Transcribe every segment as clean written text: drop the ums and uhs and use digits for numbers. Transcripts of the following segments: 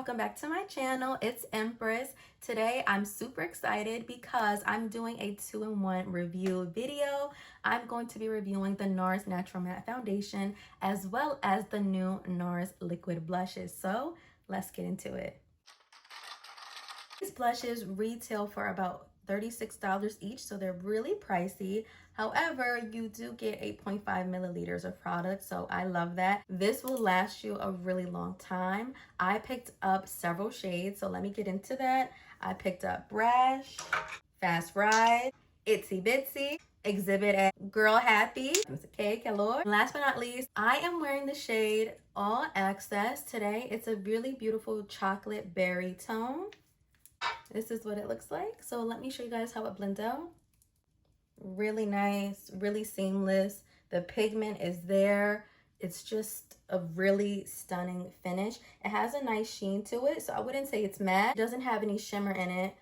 welcome back to my channel. It's Empress. Today I'm super excited because I'm doing a 2-in-1 review video. I'm going to be reviewing the NARS Natural Matte Foundation as well as the new NARS Liquid Blushes. So let's get into it. These blushes retail for about $36 each, so they're really pricey. However, you do get 8.5 milliliters of product, so I love that. This will last you a really long time. I picked up several shades, so let me get into that. I picked up Brash, Fast Ride, Itsy Bitsy, Exhibit A, Girl Happy, Macao If. Last but not least, I am wearing the shade All Access today. It's a really beautiful chocolate berry tone. This is what it looks like. So let me show you guys how it blends out. Really nice, really seamless. The pigment is there. It's just a really stunning finish. It has a nice sheen to it, so I wouldn't say it's matte. It doesn't have any shimmer in it.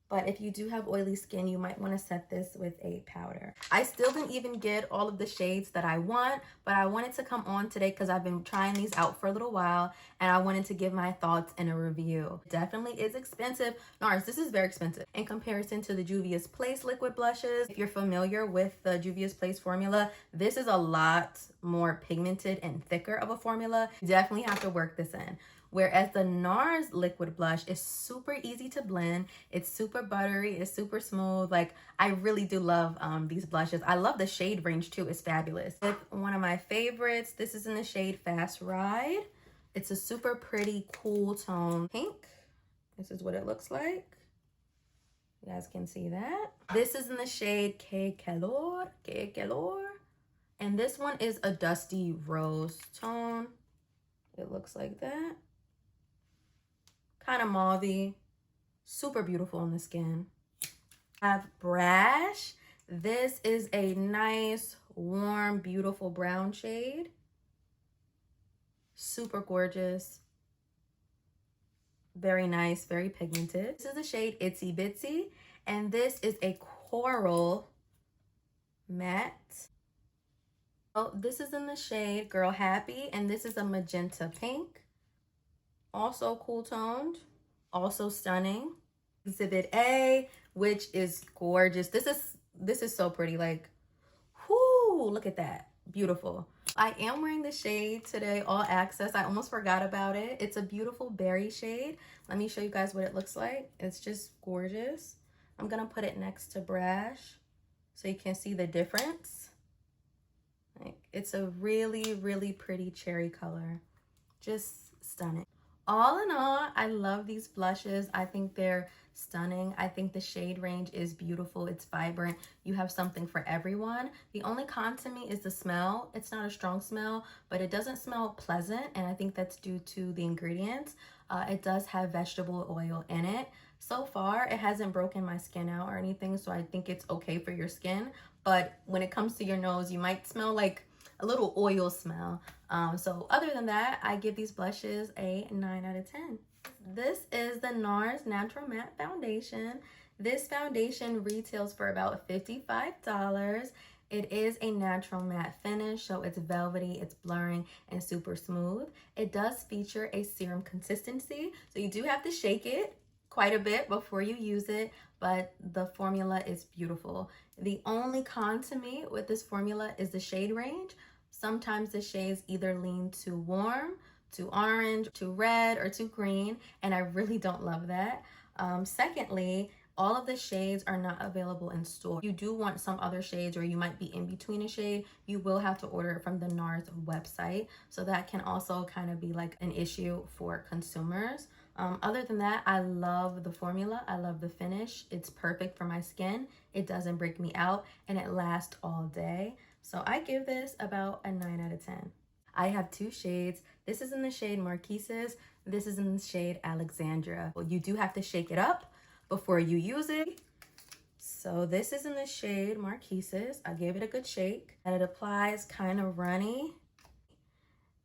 But if you do have oily skin, you might want to set this with a powder. I still didn't even get all of the shades that I want, but I wanted to come on today because I've been trying these out for a little while and I wanted to give my thoughts in a review. Definitely is expensive. NARS, this is very expensive in comparison to the Juvia's Place liquid blushes. If you're familiar with the Juvia's Place formula, this is a lot more pigmented and thicker of a formula. You definitely have to work this in. Whereas the NARS liquid blush is super easy to blend. It's super buttery. It's super smooth. Like, I really do love these blushes. I love the shade range too. It's fabulous. It's one of my favorites. This is in the shade Fast Ride. It's a super pretty cool tone pink. This is what it looks like. You guys can see that. This is in the shade Que Calor. And this one is a dusty rose tone. It looks like that. Kind of mauvey, super beautiful on the skin. I have Brash. This is a nice, warm, beautiful brown shade. Super gorgeous. Very nice, very pigmented. This is the shade Itsy Bitsy, and this is a coral matte. Oh, this is in the shade Girl Happy, and this is a magenta pink. Also cool toned, also stunning. Exhibit A, which is gorgeous. This is so pretty. Like, whoo, look at that. Beautiful. I am wearing the shade today, All Access. I almost forgot about it. It's a beautiful berry shade. Let me show you guys what it looks like. It's just gorgeous. I'm gonna put it next to Brash so you can see the difference. Like, it's a really, really pretty cherry color. Just stunning. All in all, I love these blushes. I think they're stunning. I think the shade range is beautiful. It's vibrant. You have something for everyone. The only con to me is the smell. It's not a strong smell, but it doesn't smell pleasant, and I think that's due to the ingredients. It does have vegetable oil in it. So far, it hasn't broken my skin out or anything, so I think it's okay for your skin. But when it comes to your nose, you might smell like a little oil smell. So other than that, I give these blushes a 9 out of 10. This is the NARS Natural Matte Foundation. This foundation retails for about $55. It is a natural matte finish, so it's velvety, it's blurring, and super smooth. It does feature a serum consistency, so you do have to shake it quite a bit before you use it, but the formula is beautiful. The only con to me with this formula is the shade range. Sometimes the shades either lean too warm, too orange, too red, or too green, and I really don't love that. Secondly, all of the shades are not available in store. If you do want some other shades, or you might be in between a shade, you will have to order it from the NARS website. So that can also kind of be like an issue for consumers. Other than that, I love the formula. I love the finish. It's perfect for my skin. It doesn't break me out, and it lasts all day. So I give this about a 9 out of 10. I have two shades. This is in the shade Marquises. This is in the shade Alexandra. Well, you do have to shake it up before you use it. So this is in the shade Marquises. I gave it a good shake, and it applies kind of runny.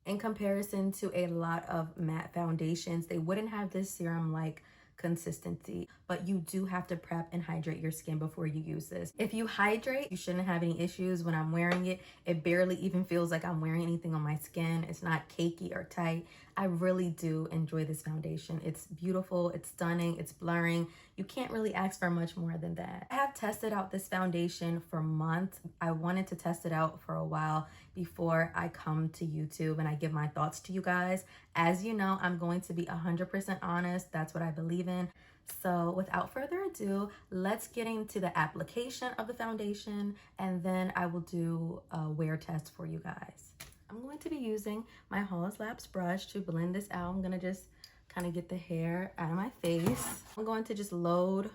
In comparison to a lot of matte foundations, they wouldn't have this serum-like consistency, but you do have to prep and hydrate your skin before you use this. If you hydrate, you shouldn't have any issues. When I'm wearing it, it barely even feels like I'm wearing anything on my skin. It's not cakey or tight. I really do enjoy this foundation. It's beautiful, it's stunning, it's blurring. You can't really ask for much more than that. I have tested out this foundation for months. I wanted to test it out for a while before I come to YouTube and I give my thoughts to you guys. As you know, I'm going to be 100% honest. That's what I believe in. So without further ado, let's get into the application of the foundation, and then I will do a wear test for you guys. I'm going to be using my NARS Liquid brush to blend this out. I'm gonna just kind of get the hair out of my face. I'm going to just load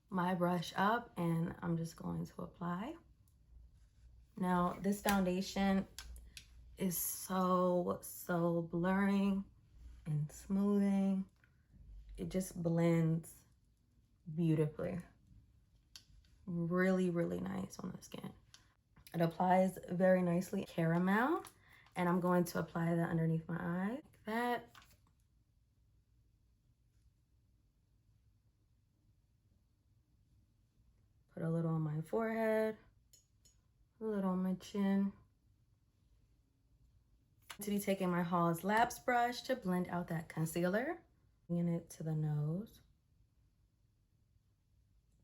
my brush up and I'm just going to apply. Now this foundation is so blurring and smoothing. It just blends beautifully. Really nice on the skin. It applies very nicely. Caramel, and I'm going to apply that underneath my eye like that. Put a little on my forehead, a little on my chin. To be taking my NARS Liquid brush to blend out that concealer. Bringing it to the nose,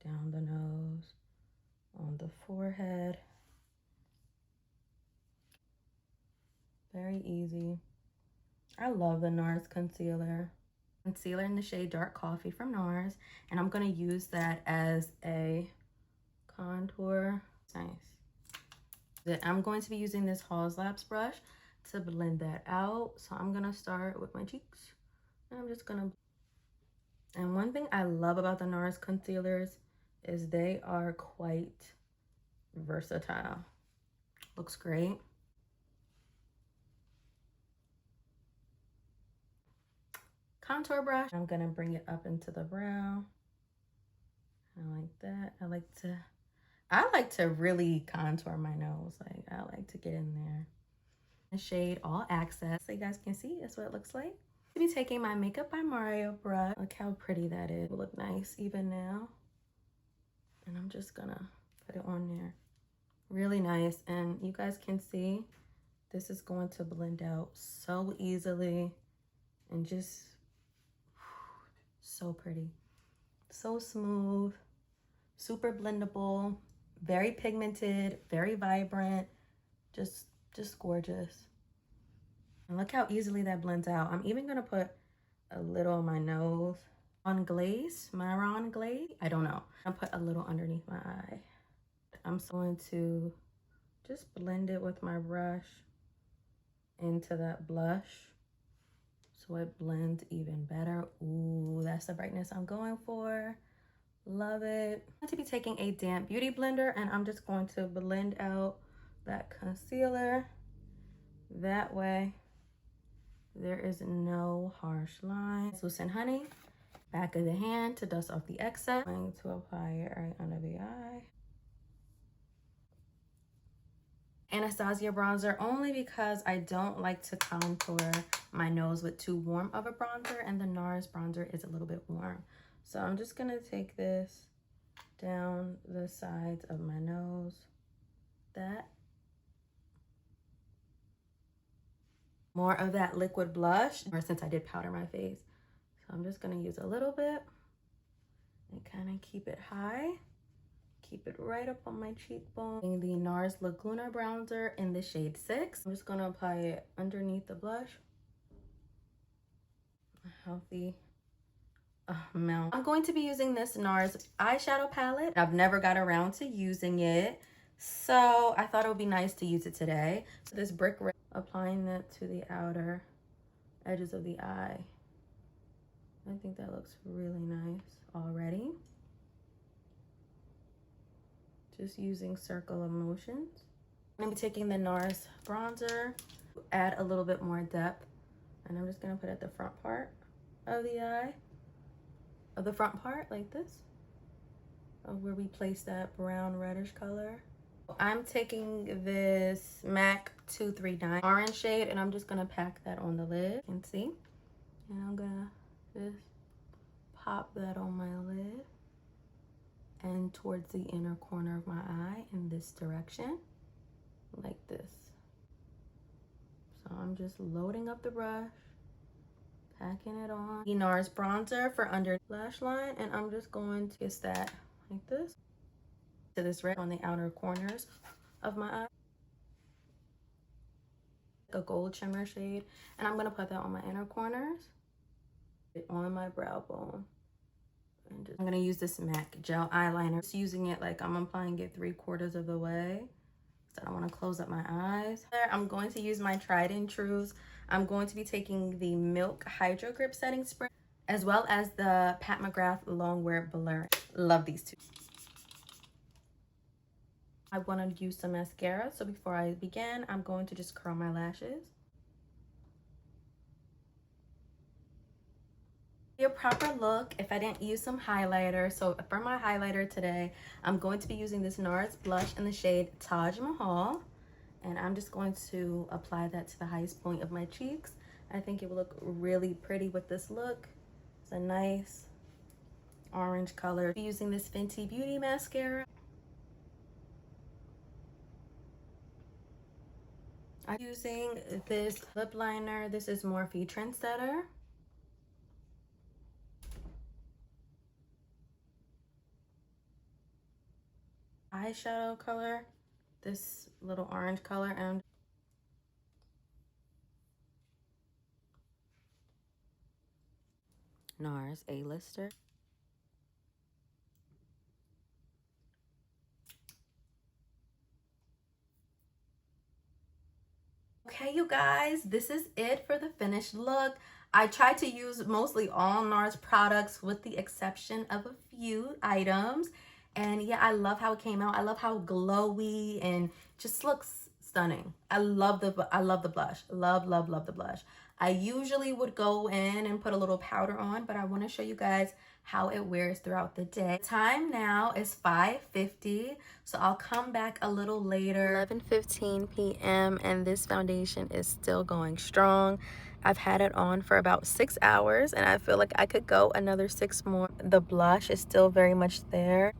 down the nose, on the forehead. Very easy. I love the NARS concealer. Concealer in the shade Dark Coffee from NARS, and I'm gonna use that as a contour. Nice. I'm going to be using this NARS Liquid brush to blend that out. So I'm gonna start with my cheeks, and I'm just gonna. And one thing I love about the NARS concealers is they are quite versatile. Looks great. Contour brush. I'm gonna bring it up into the brow. I like that. I like to really contour my nose. Like, I like to get in there. The shade All Access, so you guys can see, that's what it looks like. To be taking my Makeup by Mario brush. Look how pretty that is. It'll look nice even now. And I'm just gonna put it on there. Really nice. And you guys can see this is going to blend out so easily and just so pretty. So smooth, super blendable, very pigmented, very vibrant, just gorgeous. And look how easily that blends out. I'm even gonna put a little on my nose. On glaze, Marron glaze, I don't know. I'll put a little underneath my eye. I'm going to just blend it with my brush into that blush so it blends even better. Ooh, that's the brightness I'm going for. Love it. I'm going to be taking a damp beauty blender, and I'm just going to blend out that concealer. That way there is no harsh lines. Loosen honey, back of the hand to dust off the excess. I'm going to apply it right under the eye. Anastasia bronzer, only because I don't like to contour my nose with too warm of a bronzer, and the NARS bronzer is a little bit warm. So I'm just gonna take this down the sides of my nose. That. More of that liquid blush, or since I did powder my face. So I'm just gonna use a little bit and kind of keep it high. Keep it right up on my cheekbone. The NARS Laguna bronzer in the shade 6. I'm just gonna apply it underneath the blush. A healthy amount. I'm going to be using this NARS eyeshadow palette. I've never got around to using it, so I thought it would be nice to use it today. So this brick red, applying that to the outer edges of the eye. I think that looks really nice already. Just using circle of motions. I'm gonna be taking the NARS bronzer, add a little bit more depth, and I'm just gonna put it at the front part of the eye, of the front part like this, of where we place that brown reddish color. I'm taking this MAC 239 orange shade, and I'm just gonna pack that on the lid. You can see, and I'm gonna just pop that on my lid and towards the inner corner of my eye in this direction, like this. So I'm just loading up the brush Packing it on. The NARS bronzer for under lash line, and I'm just going to use that like this to this red on the outer corners of my eye. A gold shimmer shade, and I'm gonna put that on my inner corners, on my brow bone. And I'm gonna use this MAC gel eyeliner. Just using it like I'm applying it 3/4 of the way. So I don't want to close up my eyes. I'm going to use my tried and trues. I'm going to be taking the Milk Hydro Grip Setting Spray as well as the Pat McGrath Longwear Blur. Love these two. I want to use some mascara. So before I begin, I'm going to just curl my lashes. A proper look if I didn't use some highlighter. So for my highlighter today, I'm going to be using this NARS blush in the shade Taj Mahal. And I'm just going to apply that to the highest point of my cheeks. I think it will look really pretty with this look. It's a nice orange color. I'm using this Fenty Beauty mascara. I'm using this lip liner. This is Morphe Trendsetter. Eyeshadow color, this little orange color, and NARS A-lister. Okay, you guys, this is it for the finished look. I tried to use mostly all NARS products with the exception of a few items. And yeah, I love how it came out. I love how glowy and just looks stunning. I love the blush. Love, love, love the blush. I usually would go in and put a little powder on, but I want to show you guys how it wears throughout the day. Time now is 5:50, so I'll come back a little later. 11:15 p.m. and this foundation is still going strong. I've had it on for about 6 hours and I feel like I could go another 6 more. The blush is still very much there.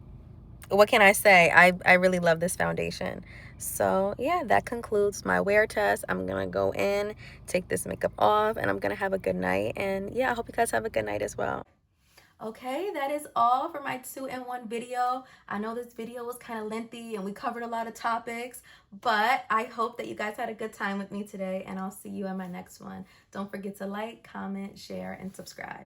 What can I say? I really love this foundation. So yeah, that concludes my wear test. I'm gonna go in, take this makeup off, and I'm gonna have a good night. And yeah, I hope you guys have a good night as well. Okay, that is all for my 2-in-1 video. I know this video was kind of lengthy and we covered a lot of topics, but I hope that you guys had a good time with me today, and I'll see you in my next one. Don't forget to like, comment, share, and subscribe.